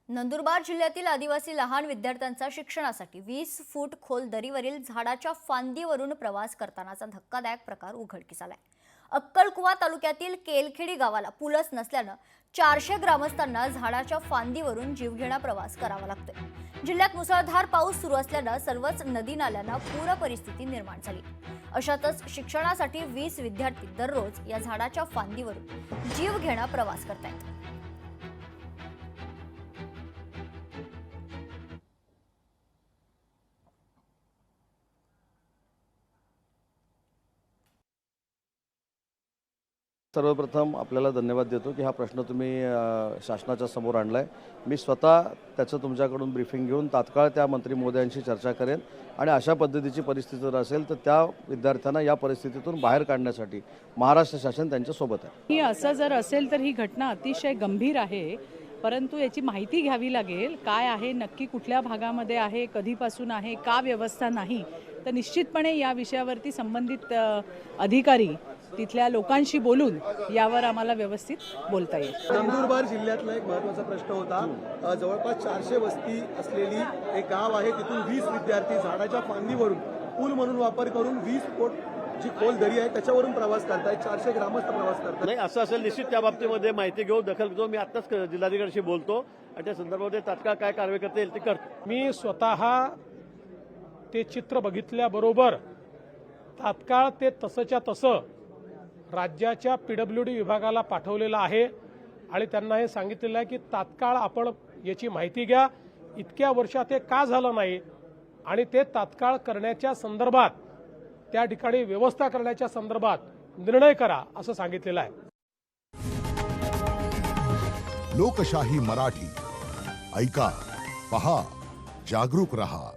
नंदुरबार जिल्ह्यातील आदिवासी लहान विद्यार्थ्यांचा शिक्षणासाठी 20 फूट खोल दरीवरील झाडाच्या फांदीवरून प्रवास करतानाचा धक्कादायक प्रकार उघडकीस आलाय। अक्कलकुवा तालुक्यातील केलखेडी गावाला पूलच नसल्याने 400 ग्रामस्थांना झाडाच्या फांदीवरून जीवघेणा प्रवास करावा लागतोय। जिल्ह्यात मुसळधार पाऊस सुरू असल्याने सर्वच नदी नाल्यांना पूर परिस्थिती निर्माण झाली। अशातच शिक्षणासाठी 20 विद्यार्थी दररोज या झाडाच्या फांदीवरून जीवघेणा प्रवास करतायत। सर्वप्रथम आपल्याला धन्यवाद देतो की हा प्रश्न तुम्ही शासनाच्या समोर आणलाय। मी स्वतः त्याचं तुमच्याकडून ब्रीफिंग घेऊन तात्काळ त्या मंत्री महोदयांशी चर्चा करेन आणि अशा पद्धतीची परिस्थिती जर असेल तर त्या विद्यार्थ्यांना या परिस्थितीतून बाहेर काढण्यासाठी महाराष्ट्र शासन त्यांच्या सोबत आहे। ही असं जर असेल तर ही घटना अतिशय गंभीर आहे, परंतु याची माहिती घ्यावी लागेल। काय आहे नक्की, कुठल्या भागामध्ये आहे, कधीपासून आहे, का व्यवस्था नाही, तर निश्चितपणे या विषयावरती संबंधित अधिकारी तिथल्या लोकांशी बोलून यावर आम्हाला व्यवस्थित बोलता येईल। नंदुरबार जिल्ह्यातला एक महत्त्वाचा प्रश्न होता। जवळपास 400 वस्ती असलेली एक गाव आहे, तिथून 20 विद्यार्थी झाडाच्या फांदीवरून पूल म्हणून वापर करून 20 फूट जी खोल दरी आहे त्याच्यावरून प्रवास करतायत। 400 ग्रामस्थ प्रवास करतात। नाही असं असेल निश्चित त्या बाबतीमध्ये माहिती घेऊ, दखल घेऊ। मी आत्ताच जिल्हाधिकाऱ्यांशी बोलतो आणि त्या संदर्भामध्ये तात्काळ काय कारवाई करता येईल ते करतो। मी स्वतः ते चित्र बघितल्याबरोबर तात्काळ ते तसंच्या तसं राज्याच्या PWD विभागाला पाठवलेलं आहे आणि त्यांना हे सांगितलेलं आहे की तात्काळ आपण याची माहिती घ्या, इतक्या वर्षात हे का झालं नाही आणि ते तात्काळ करण्याच्या संदर्भात त्या ठिकाणी व्यवस्था करण्याच्या संदर्भात निर्णय करा असं सांगितलेलं आहे। लोकशाही मराठी ऐका, पहा, जागरूक रहा।